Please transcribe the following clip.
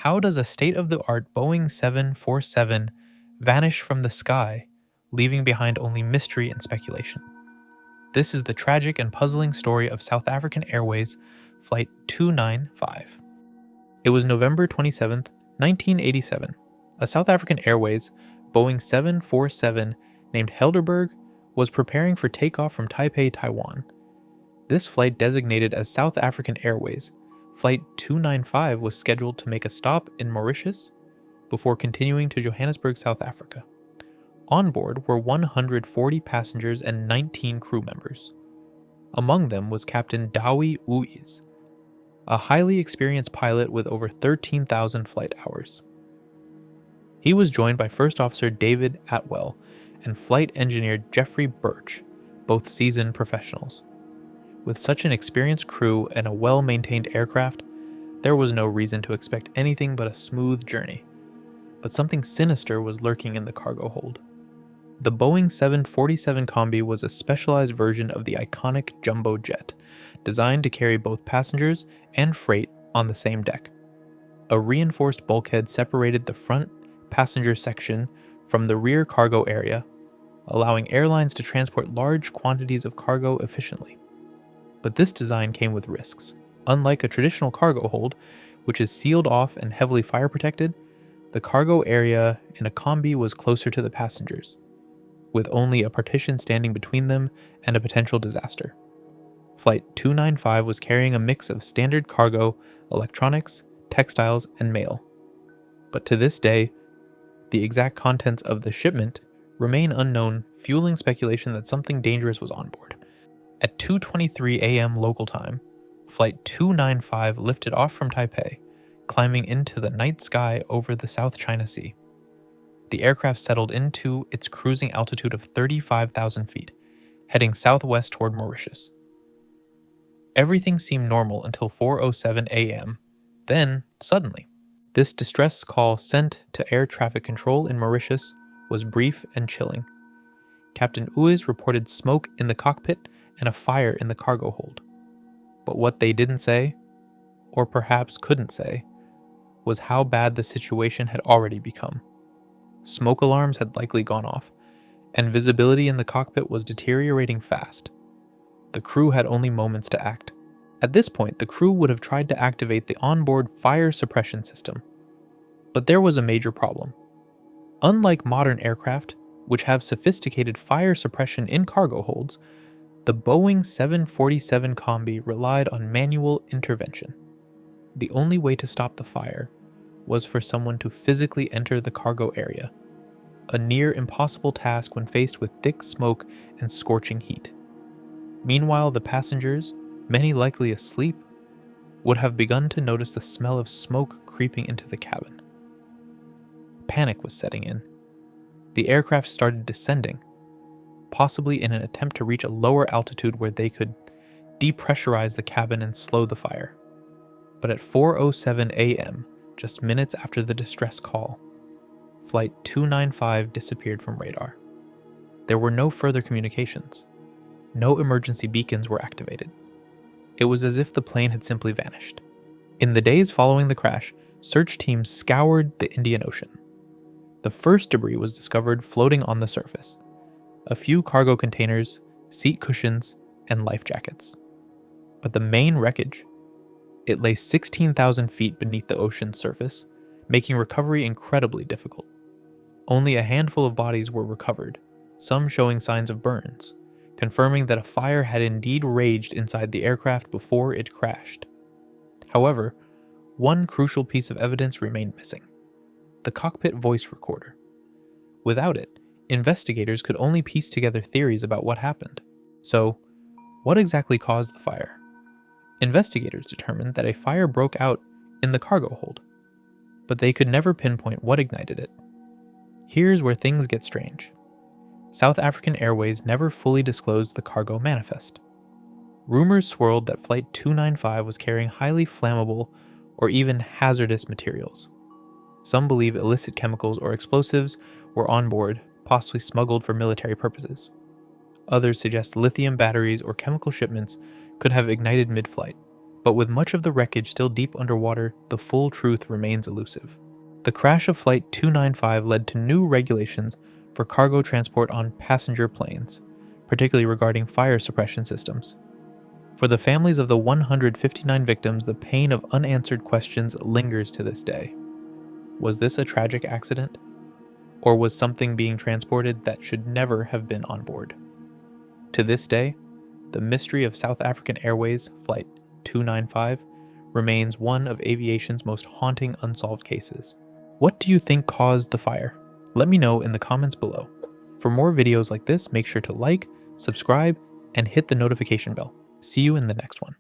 How does a state-of-the-art Boeing 747 vanish from the sky, leaving behind only mystery and speculation? This is the tragic and puzzling story of South African Airways Flight 295. It was November 27, 1987. A South African Airways Boeing 747 named Helderberg was preparing for takeoff from Taipei, Taiwan. This flight, designated as South African Airways Flight 295, was scheduled to make a stop in Mauritius before continuing to Johannesburg, South Africa. On board were 140 passengers and 19 crew members. Among them was Captain Dawie Uys, a highly experienced pilot with over 13,000 flight hours. He was joined by First Officer David Atwell and Flight Engineer Jeffrey Birch, both seasoned professionals. With such an experienced crew and a well-maintained aircraft, there was no reason to expect anything but a smooth journey. But something sinister was lurking in the cargo hold. The Boeing 747 Combi was a specialized version of the iconic jumbo jet, designed to carry both passengers and freight on the same deck. A reinforced bulkhead separated the front passenger section from the rear cargo area, allowing airlines to transport large quantities of cargo efficiently. But this design came with risks. Unlike a traditional cargo hold, which is sealed off and heavily fire protected, the cargo area in a Combi was closer to the passengers, with only a partition standing between them and a potential disaster. Flight 295 was carrying a mix of standard cargo, electronics, textiles, and mail. But to this day, the exact contents of the shipment remain unknown, fueling speculation that something dangerous was on board. At 2:23 a.m. local time, Flight 295 lifted off from Taipei, climbing into the night sky over the South China Sea. The aircraft settled into its cruising altitude of 35,000 feet, heading southwest toward Mauritius. Everything seemed normal until 4:07 a.m. Then, suddenly, this distress call sent to air traffic control in Mauritius was brief and chilling. Captain Uys reported smoke in the cockpit and a fire in the cargo hold. But what they didn't say, or perhaps couldn't say, was how bad the situation had already become. Smoke alarms had likely gone off, and visibility in the cockpit was deteriorating fast. The crew had only moments to act. At this point, the crew would have tried to activate the onboard fire suppression system. But there was a major problem. Unlike modern aircraft, which have sophisticated fire suppression in cargo holds, the Boeing 747 Combi relied on manual intervention. The only way to stop the fire was for someone to physically enter the cargo area, a near impossible task when faced with thick smoke and scorching heat. Meanwhile, the passengers, many likely asleep, would have begun to notice the smell of smoke creeping into the cabin. Panic was setting in. The aircraft started descending, possibly in an attempt to reach a lower altitude where they could depressurize the cabin and slow the fire. But at 4:07 a.m., just minutes after the distress call, Flight 295 disappeared from radar. There were no further communications. No emergency beacons were activated. It was as if the plane had simply vanished. In the days following the crash, search teams scoured the Indian Ocean. The first debris was discovered floating on the surface: a few cargo containers, seat cushions, and life jackets. But the main wreckage, it lay 16,000 feet beneath the ocean's surface, making recovery incredibly difficult. Only a handful of bodies were recovered, some showing signs of burns, confirming that a fire had indeed raged inside the aircraft before it crashed. However, one crucial piece of evidence remained missing: the cockpit voice recorder. Without it, investigators could only piece together theories about what happened. So, what exactly caused the fire? Investigators determined that a fire broke out in the cargo hold, but they could never pinpoint what ignited it. Here's where things get strange. South African Airways never fully disclosed the cargo manifest. Rumors swirled that Flight 295 was carrying highly flammable or even hazardous materials. Some believe illicit chemicals or explosives were on board, possibly smuggled for military purposes. Others suggest lithium batteries or chemical shipments could have ignited mid-flight. But with much of the wreckage still deep underwater, the full truth remains elusive. The crash of Flight 295 led to new regulations for cargo transport on passenger planes, particularly regarding fire suppression systems. For the families of the 159 victims, the pain of unanswered questions lingers to this day. Was this a tragic accident? Or was something being transported that should never have been on board? To this day, the mystery of South African Airways Flight 295 remains one of aviation's most haunting unsolved cases. What do you think caused the fire? Let me know in the comments below. For more videos like this, make sure to like, subscribe, and hit the notification bell. See you in the next one.